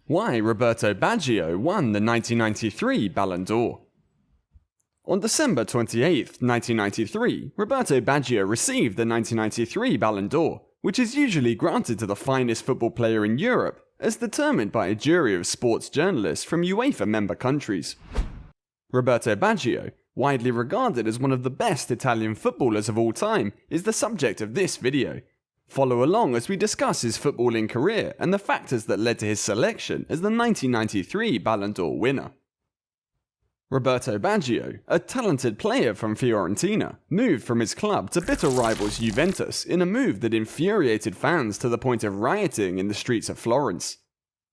Why Roberto Baggio won the 1993 Ballon d'Or. On December 28, 1993, Roberto Baggio received the 1993 Ballon d'Or, which is usually granted to the finest football player in Europe, as determined by a jury of sports journalists from UEFA member countries. Roberto Baggio, widely regarded as one of the best Italian footballers of all time, is the subject of this video. Follow along as we discuss his footballing career and the factors that led to his selection as the 1993 Ballon d'Or winner. Roberto Baggio, a talented player from Fiorentina, moved from his club to bitter rivals Juventus in a move that infuriated fans to the point of rioting in the streets of Florence.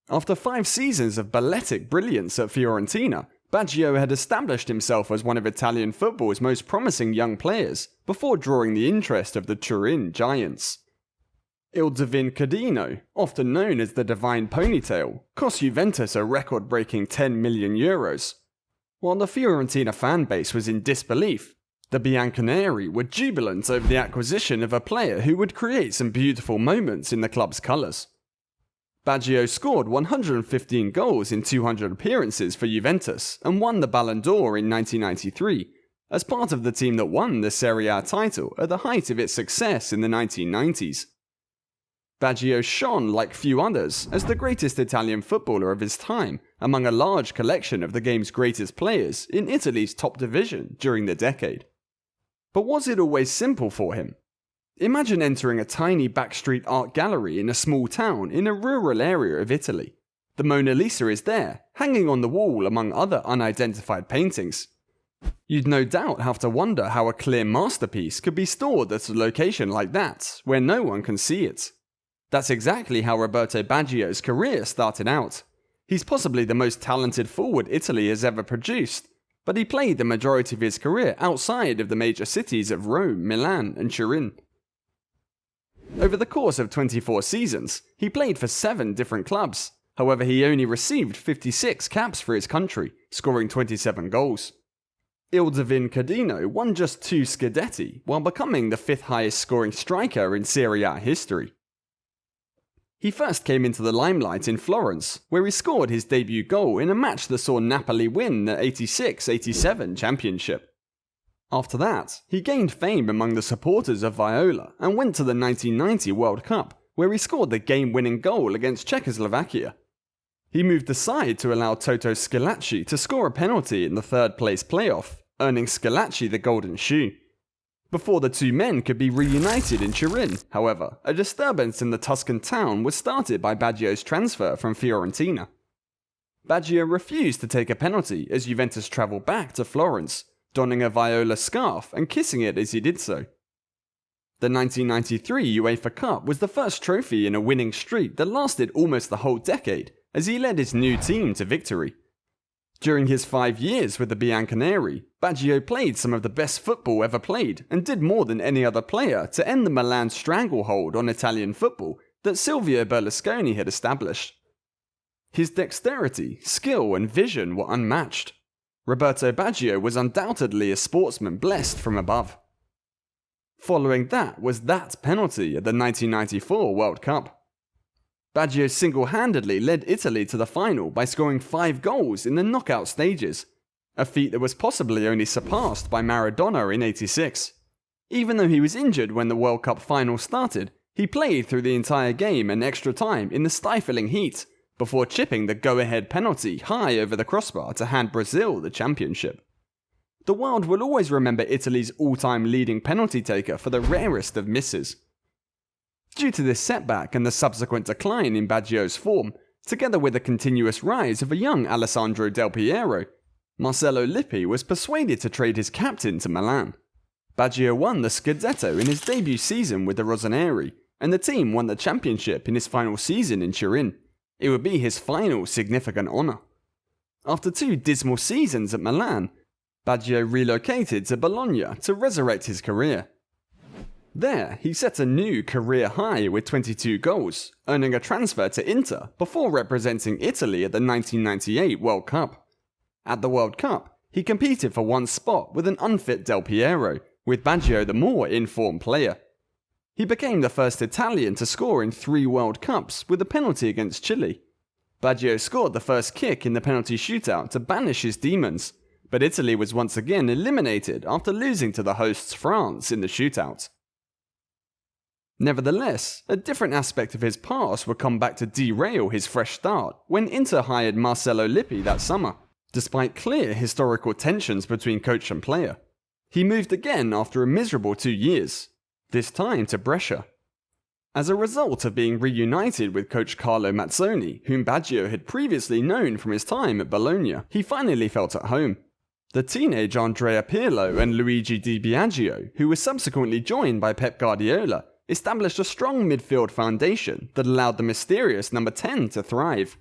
After 5 seasons of balletic brilliance at Fiorentina, Baggio had established himself as one of Italian football's most promising young players before drawing the interest of the Turin Giants. Il Divin Codino, often known as the Divine Ponytail, cost Juventus a record-breaking €10 million. While the Fiorentina fan base was in disbelief, the Bianconeri were jubilant over the acquisition of a player who would create some beautiful moments in the club's colours. Baggio scored 115 goals in 200 appearances for Juventus and won the Ballon d'Or in 1993, as part of the team that won the Serie A title at the height of its success in the 1990s. Baggio shone like few others as the greatest Italian footballer of his time among a large collection of the game's greatest players in Italy's top division during the decade. But was it always simple for him? Imagine entering a tiny backstreet art gallery in a small town in a rural area of Italy. The Mona Lisa is there, hanging on the wall among other unidentified paintings. You'd no doubt have to wonder how a clear masterpiece could be stored at a location like that, where no one can see it. That's exactly how Roberto Baggio's career started out. He's possibly the most talented forward Italy has ever produced, but he played the majority of his career outside of the major cities of Rome, Milan, and Turin. Over the course of 24 seasons, he played for 7 different clubs. However, he only received 56 caps for his country, scoring 27 goals. Il Divin Codino won just 2 Scudetti, while becoming the 5th highest scoring striker in Serie A history. He first came into the limelight in Florence, where he scored his debut goal in a match that saw Napoli win the 86-87 championship. After that, he gained fame among the supporters of Viola and went to the 1990 World Cup, where he scored the game-winning goal against Czechoslovakia. He moved aside to allow Toto Schillaci to score a penalty in the third-place playoff, earning Schillaci the golden shoe. Before the two men could be reunited in Turin, however, a disturbance in the Tuscan town was started by Baggio's transfer from Fiorentina. Baggio refused to take a penalty as Juventus travelled back to Florence, donning a Viola scarf and kissing it as he did so. The 1993 UEFA Cup was the first trophy in a winning streak that lasted almost the whole decade, as he led his new team to victory. During his 5 years with the Bianconeri, Baggio played some of the best football ever played and did more than any other player to end the Milan stranglehold on Italian football that Silvio Berlusconi had established. His dexterity, skill and vision were unmatched. Roberto Baggio was undoubtedly a sportsman blessed from above. Following that was that penalty at the 1994 World Cup. Baggio single-handedly led Italy to the final by scoring 5 goals in the knockout stages, a feat that was possibly only surpassed by Maradona in '86. Even though he was injured when the World Cup final started, he played through the entire game and extra time in the stifling heat, before chipping the go-ahead penalty high over the crossbar to hand Brazil the championship. The world will always remember Italy's all-time leading penalty taker for the rarest of misses. Due to this setback and the subsequent decline in Baggio's form, together with the continuous rise of a young Alessandro Del Piero, Marcello Lippi was persuaded to trade his captain to Milan. Baggio won the Scudetto in his debut season with the Rossoneri, and the team won the championship in his final season in Turin. It would be his final significant honour. After 2 dismal seasons at Milan, Baggio relocated to Bologna to resurrect his career. There, he set a new career high with 22 goals, earning a transfer to Inter before representing Italy at the 1998 World Cup. At the World Cup, he competed for one spot with an unfit Del Piero, with Baggio the more in-form player. He became the first Italian to score in 3 World Cups with a penalty against Chile. Baggio scored the first kick in the penalty shootout to banish his demons, but Italy was once again eliminated after losing to the hosts France in the shootout. Nevertheless, a different aspect of his past would come back to derail his fresh start when Inter hired Marcello Lippi that summer. Despite clear historical tensions between coach and player, he moved again after a miserable 2 years, this time to Brescia. As a result of being reunited with coach Carlo Mazzoni, whom Baggio had previously known from his time at Bologna, he finally felt at home. The teenage Andrea Pirlo and Luigi Di Biagio, who was subsequently joined by Pep Guardiola, established a strong midfield foundation that allowed the mysterious number 10 to thrive.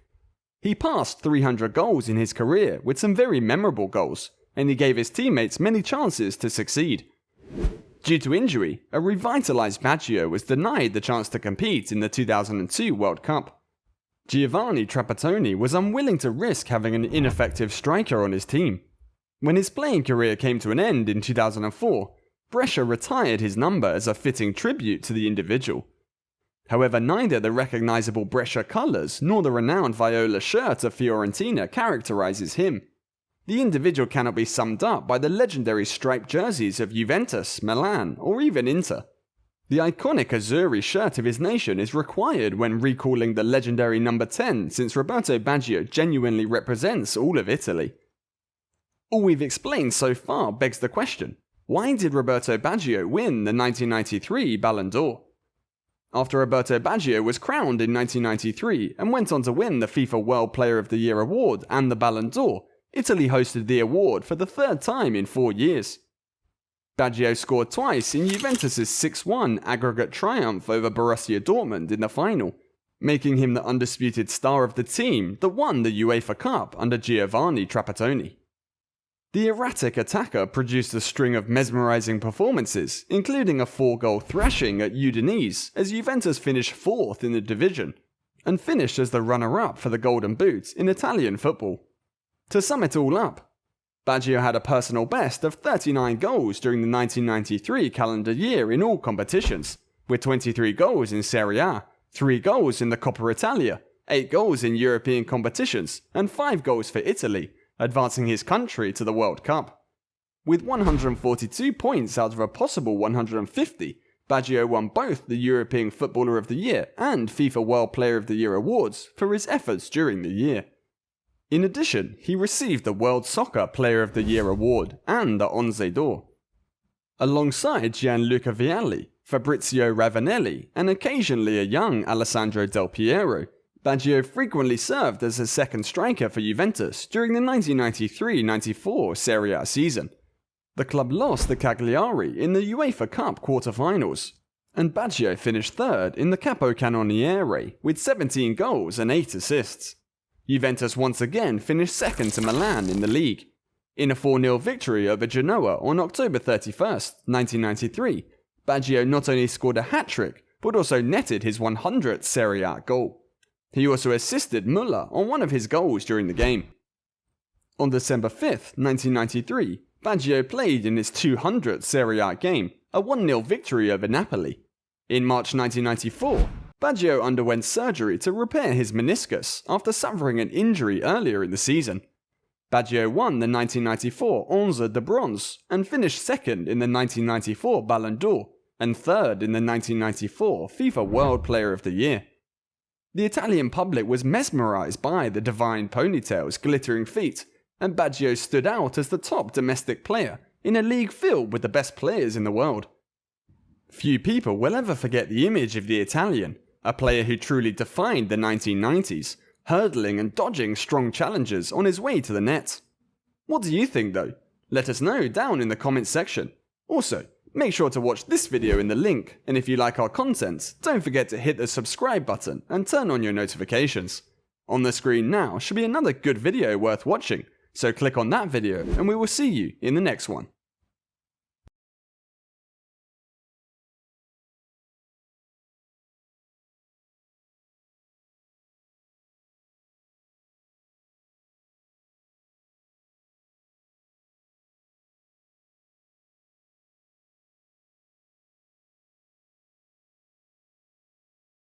He passed 300 goals in his career with some very memorable goals, and he gave his teammates many chances to succeed. Due to injury, a revitalized Baggio was denied the chance to compete in the 2002 World Cup. Giovanni Trapattoni was unwilling to risk having an ineffective striker on his team. When his playing career came to an end in 2004, Brescia retired his number as a fitting tribute to the individual. However, neither the recognizable Brescia colours nor the renowned Viola shirt of Fiorentina characterizes him. The individual cannot be summed up by the legendary striped jerseys of Juventus, Milan, or even Inter. The iconic Azzurri shirt of his nation is required when recalling the legendary number 10, since Roberto Baggio genuinely represents all of Italy. All we've explained so far begs the question: why did Roberto Baggio win the 1993 Ballon d'Or? After Roberto Baggio was crowned in 1993 and went on to win the FIFA World Player of the Year award and the Ballon d'Or, Italy hosted the award for the third time in 4 years. Baggio scored twice in Juventus' 6-1 aggregate triumph over Borussia Dortmund in the final, making him the undisputed star of the team that won the UEFA Cup under Giovanni Trapattoni. The erratic attacker produced a string of mesmerizing performances, including a 4-goal thrashing at Udinese as Juventus finished 4th in the division, and finished as the runner-up for the Golden Boot in Italian football. To sum it all up, Baggio had a personal best of 39 goals during the 1993 calendar year in all competitions, with 23 goals in Serie A, 3 goals in the Coppa Italia, 8 goals in European competitions, and 5 goals for Italy, advancing his country to the World Cup. With 142 points out of a possible 150, Baggio won both the European Footballer of the Year and FIFA World Player of the Year awards for his efforts during the year. In addition, he received the World Soccer Player of the Year award and the Onze d'Or. Alongside Gianluca Vialli, Fabrizio Ravanelli, and occasionally a young Alessandro Del Piero, Baggio frequently served as a second striker for Juventus during the 1993-94 Serie A season. The club lost to Cagliari in the UEFA Cup quarter-finals, and Baggio finished third in the Capocannoniere with 17 goals and 8 assists. Juventus once again finished second to Milan in the league. In a 4-0 victory over Genoa on October 31st, 1993, Baggio not only scored a hat-trick, but also netted his 100th Serie A goal. He also assisted Müller on one of his goals during the game. On December 5th, 1993, Baggio played in his 200th Serie A game, a 1-0 victory over Napoli. In March 1994, Baggio underwent surgery to repair his meniscus after suffering an injury earlier in the season. Baggio won the 1994 Onze de Bronze and finished second in the 1994 Ballon d'Or and third in the 1994 FIFA World Player of the Year. The Italian public was mesmerized by the divine ponytail's glittering feet, and Baggio stood out as the top domestic player in a league filled with the best players in the world. Few people will ever forget the image of the Italian, a player who truly defined the 1990s, hurdling and dodging strong challengers on his way to the net. What do you think though? Let us know down in the comments section. Also, make sure to watch this video in the link, and if you like our content, don't forget to hit the subscribe button and turn on your notifications. On the screen now should be another good video worth watching, so click on that video and we will see you in the next one.